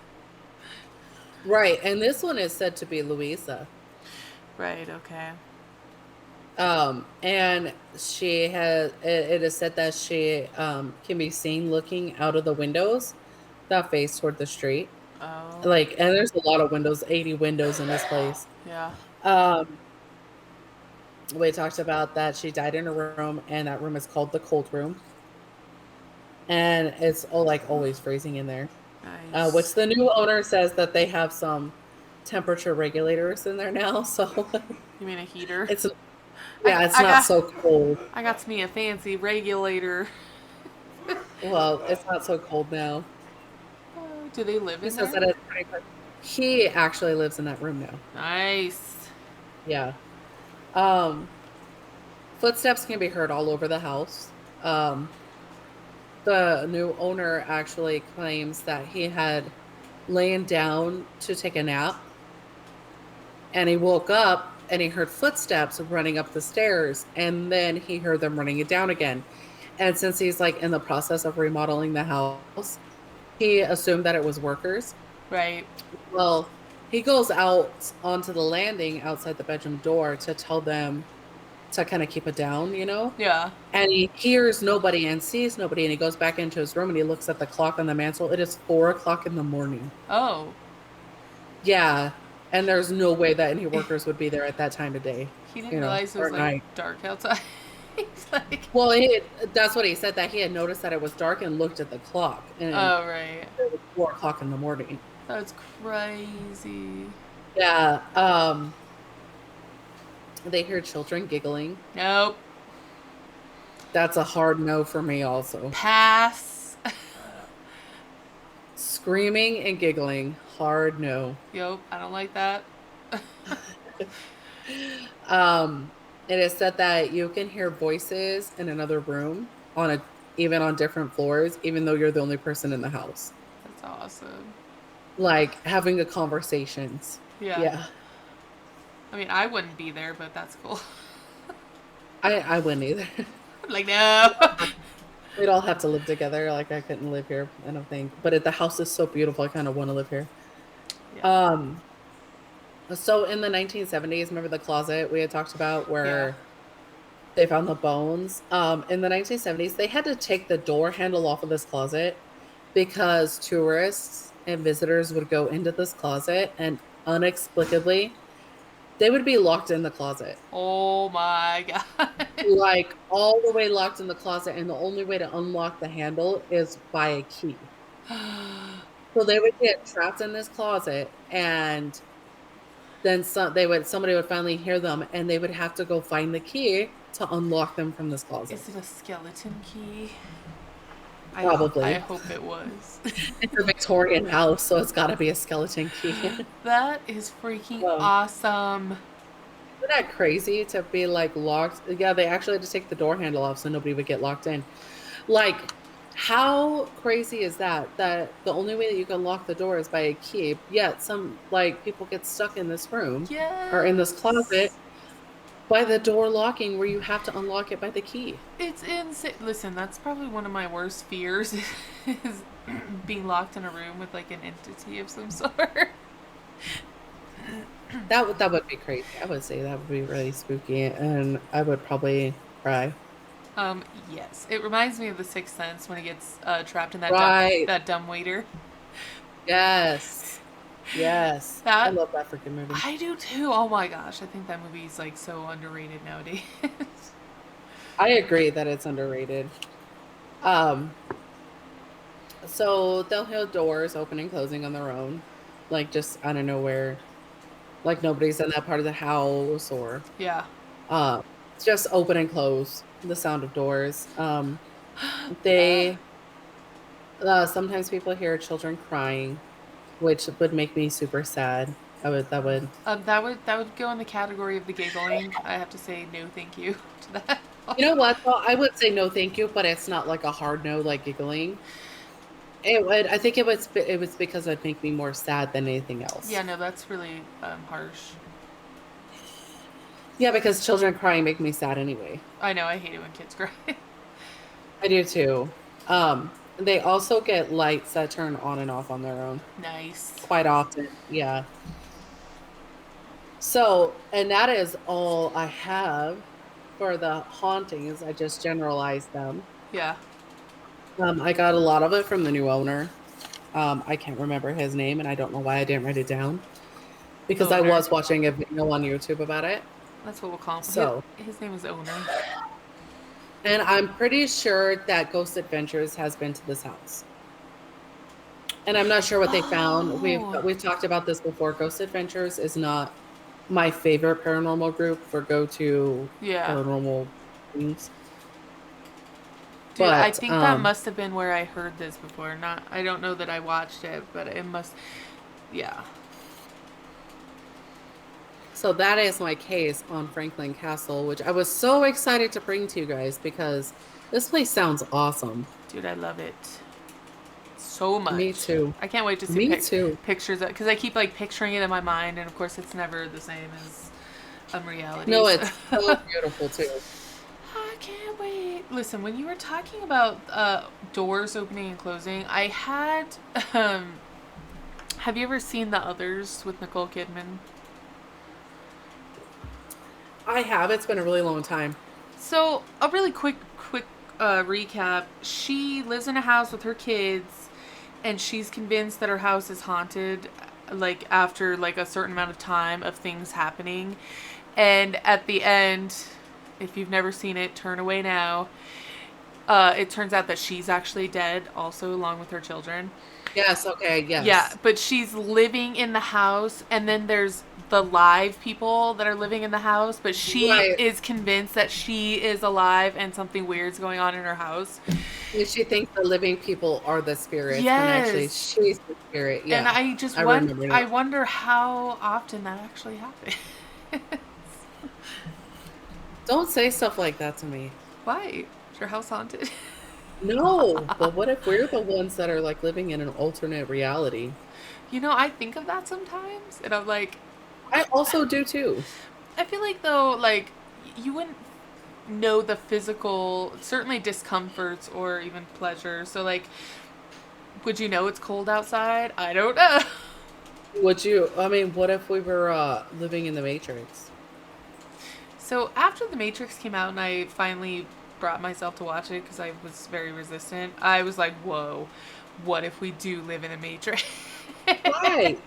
Right, and this one is said to be Louisa. Right, okay. And she has, it is said that she can be seen looking out of the windows that face toward the street. Oh. And there's a lot of windows, 80 windows in this place. Yeah. We talked about that she died in a room, and that room is called the cold room. And it's always freezing in there. Nice. Which the new owner says that they have some temperature regulators in there now. So you mean a heater? It's not so cold. I got me a fancy regulator. Well, it's not so cold now. Do they live in there? That it's pretty cold. He actually lives in that room now. Nice. Yeah. Footsteps can be heard all over the house. The new owner actually claims that he had lain down to take a nap, and he woke up and he heard footsteps running up the stairs, and then he heard them running it down again. And since he's in the process of remodeling the house, he assumed that it was workers. Right. Well, he goes out onto the landing outside the bedroom door to tell them to kind of keep it down, Yeah. And he hears nobody and sees nobody, and he goes back into his room and he looks at the clock on the mantle. It is 4:00 in the morning. Oh. Yeah. And there's no way that any workers would be there at that time of day. He didn't realize it was dark outside. Well, that's what he said, that he had noticed that it was dark and looked at the clock. And oh, right. It was 4:00 in the morning. That's crazy. Yeah. They hear children giggling. Nope. That's a hard no for me also. Pass. Screaming and giggling, hard no. Yup, I don't like that. It is said that you can hear voices in another room even on different floors, even though you're the only person in the house. That's awesome. Like having a conversations. Yeah. Yeah. I mean, I wouldn't be there, but that's cool. I wouldn't either. Like, no. We'd all have to live together. Like I couldn't live here, I don't think. But the house is so beautiful, I kind of want to live here. Yeah. So in the 1970s, remember the closet we had talked about where they found the bones? In the 1970s, they had to take the door handle off of this closet because tourists and visitors would go into this closet and inexplicably they would be locked in the closet. Oh my god. Like all the way locked in the closet, and the only way to unlock the handle is by a key. So they would get trapped in this closet, and then somebody would finally hear them, and they would have to go find the key to unlock them from this closet. Is it a skeleton key? Probably. I hope it was. It's a Victorian house, so it's got to be a skeleton key. That is freaking awesome. Isn't that crazy to be like locked? Yeah, they actually had to take the door handle off so nobody would get locked in. Like, how crazy is that? That the only way that you can lock the door is by a key. Yet some like people get stuck in this room or in this closet by the door locking where you have to unlock it by the key. It's insane. Listen, that's probably one of my worst fears is being locked in a room with like an entity of some sort. That would be crazy. I would say that would be really spooky, and I would probably cry. Yes. It reminds me of The Sixth Sense when he gets trapped in that that dumb waiter. Yes. Yes. I love that freaking movie. I do too. Oh my gosh. I think that movie is like so underrated nowadays. I agree that it's underrated. So they'll hear doors open and closing on their own. Like just out of nowhere. Like nobody's in that part of the house or it's just open and close. The sound of doors. They sometimes people hear children crying, which would make me super sad. That would go in the category of the giggling. I have to say no thank you to that. You know what? Well, I would say no thank you, but it's not like a hard no like giggling. I think it was because it'd make me more sad than anything else. Yeah, no, that's really harsh. Yeah, because children crying make me sad anyway. I know, I hate it when kids cry. I do too. They also get lights that turn on and off on their own. Nice. Quite often, yeah. So, and that is all I have for the hauntings. I just generalized them. Yeah. I got a lot of it from the new owner. I can't remember his name, and I don't know why I didn't write it down. Because I was watching a video on YouTube about it. That's what we'll call him. So, his name is Owner. And I'm pretty sure that Ghost Adventures has been to this house. And I'm not sure what they found. We've talked about this before. Ghost Adventures is not my favorite paranormal group for go-to paranormal things. Dude, I think that must have been where I heard this before. I don't know that I watched it, but it must. Yeah. So that is my case on Franklin Castle, which I was so excited to bring to you guys because this place sounds awesome. Dude, I love it so much. Me too. I can't wait to see pictures because I keep like picturing it in my mind, and of course it's never the same as reality. No, it's so beautiful too. I can't wait. Listen, when you were talking about doors opening and closing, I had have you ever seen The Others with Nicole Kidman? I have. It's been a really long time. So, a really quick recap. She lives in a house with her kids, and she's convinced that her house is haunted, like, after, like, a certain amount of time of things happening. And at the end, if you've never seen it, turn away now. It turns out that she's actually dead, also, along with her children. Yes, okay, yes. Yeah, but she's living in the house, and then there's the live people that are living in the house, but she Right. is convinced that she is alive and something weird's going on in her house. And she thinks the living people are the spirits, when actually Yes. she's the spirit. Yeah. And I just remember that. I wonder how often that actually happens. Don't say stuff like that to me. Why? Is your house haunted? No, but what if we're the ones that are like living in an alternate reality? You know, I think of that sometimes, and I'm like, I also do too. I feel like though, like, you wouldn't know the physical, certainly discomforts or even pleasure. So like, would you know it's cold outside? I don't know. Would you? I mean, what if we were living in the Matrix? So after The Matrix came out and I finally brought myself to watch it because I was very resistant, I was like, whoa, what if we do live in a Matrix? Right.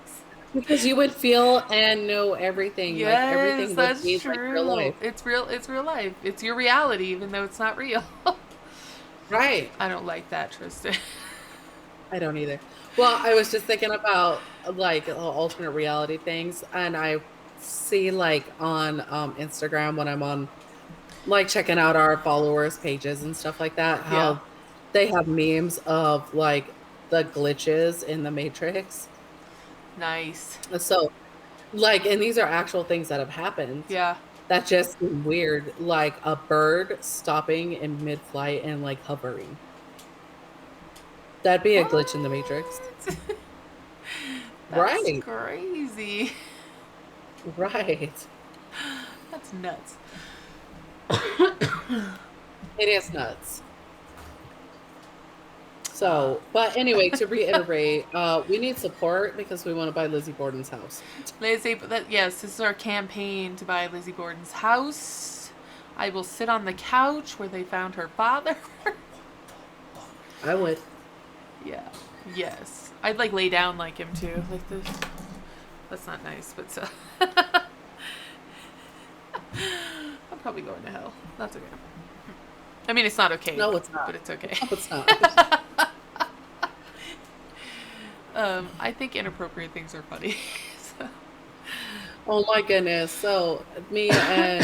Because you would feel and know everything. Yes, like everything that's would be true. like real life. It's real life. It's your reality, even though it's not real. Right. I don't like that, Tristan. I don't either. Well, I was just thinking about like alternate reality things, and I see like on Instagram when I'm on like checking out our followers pages and stuff like that, how Yeah. they have memes of like the glitches in the Matrix. Nice. So like, and these are actual things that have happened. Yeah. That just seem weird, like a bird stopping in mid-flight and like hovering. That'd be a glitch in the Matrix. That's Right. crazy. Right. That's nuts. It is nuts. So, but anyway, to reiterate, we need support because we want to buy Lizzie Borden's house. Lizzie, yes, this is our campaign to buy Lizzie Borden's house. I will sit on the couch where they found her father. I would. Yeah. Yes. I'd like lay down like him too. Like this. That's not nice, but so. I'm probably going to hell. That's okay. I mean, it's not okay. No, it's not. But it's okay. No, it's not. I think inappropriate things are funny. So. Oh my goodness. So me and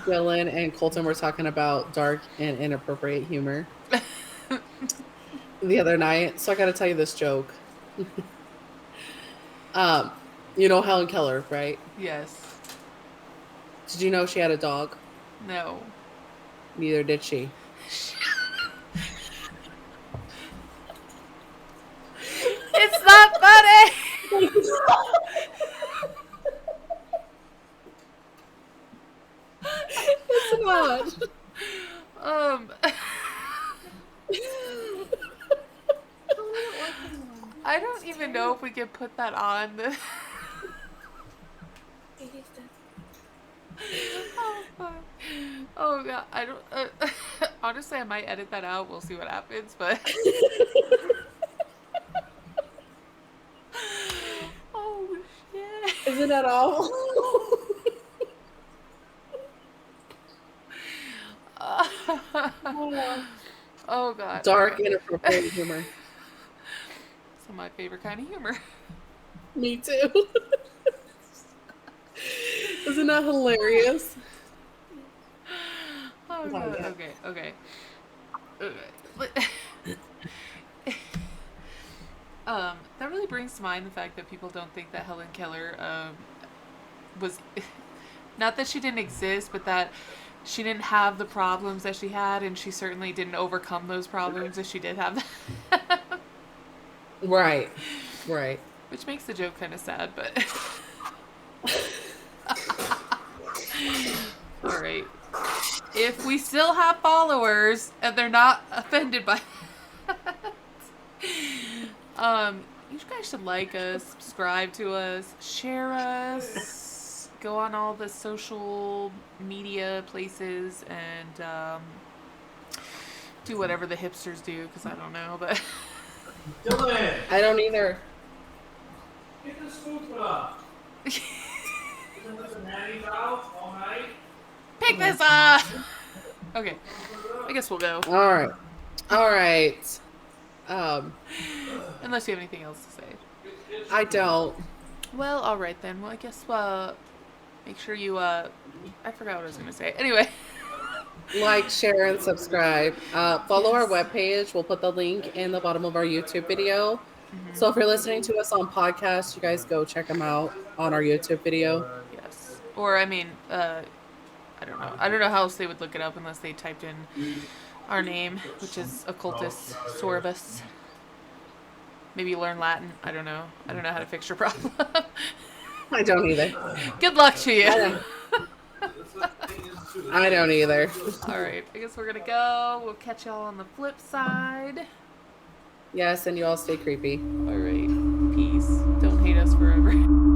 Dylan and Colton were talking about dark and inappropriate humor the other night. So I got to tell you this joke. You know Helen Keller, right? Yes. Did you know she had a dog? No. Neither did she. It's not funny. It's not. I don't even know if we can put that on. Oh, fuck. Oh god, I don't. Honestly, I might edit that out. We'll see what happens, but. Oh shit! Isn't that all? Oh god. Dark, inappropriate humor. It's my favorite kind of humor. Me too. Isn't that hilarious? Oh god. Okay. That really brings to mind the fact that people don't think that Helen Keller was, not that she didn't exist, but that she didn't have the problems that she had, and she certainly didn't overcome those problems if she did have them. Right. Which makes the joke kind of sad, but... Alright. If we still have followers, and they're not offended by that, you guys should like us, subscribe to us, share us, go on all the social media places, and do whatever the hipsters do, because I don't know, but... Dylan! I don't either. Get the spook up! Isn't this a nanny house all night? Pick this up! Okay, I guess we'll go. All right. Unless you have anything else to say. I don't. Well, all right then. Well, I guess make sure you I forgot what I was going to say. Anyway. Like, share, and subscribe. Follow our webpage. We'll put the link in the bottom of our YouTube video. Mm-hmm. So if you're listening to us on podcast, you guys go check them out on our YouTube video. Yes. Or, I mean, I don't know. I don't know how else they would look it up unless they typed in our name, which is OccultusSoroibus. Maybe you learn Latin. I don't know. I don't know how to fix your problem. I don't either. Good luck to you. I don't either. All right. I guess we're going to go. We'll catch y'all on the flip side. Yes, and you all stay creepy. All right. Peace. Don't hate us forever.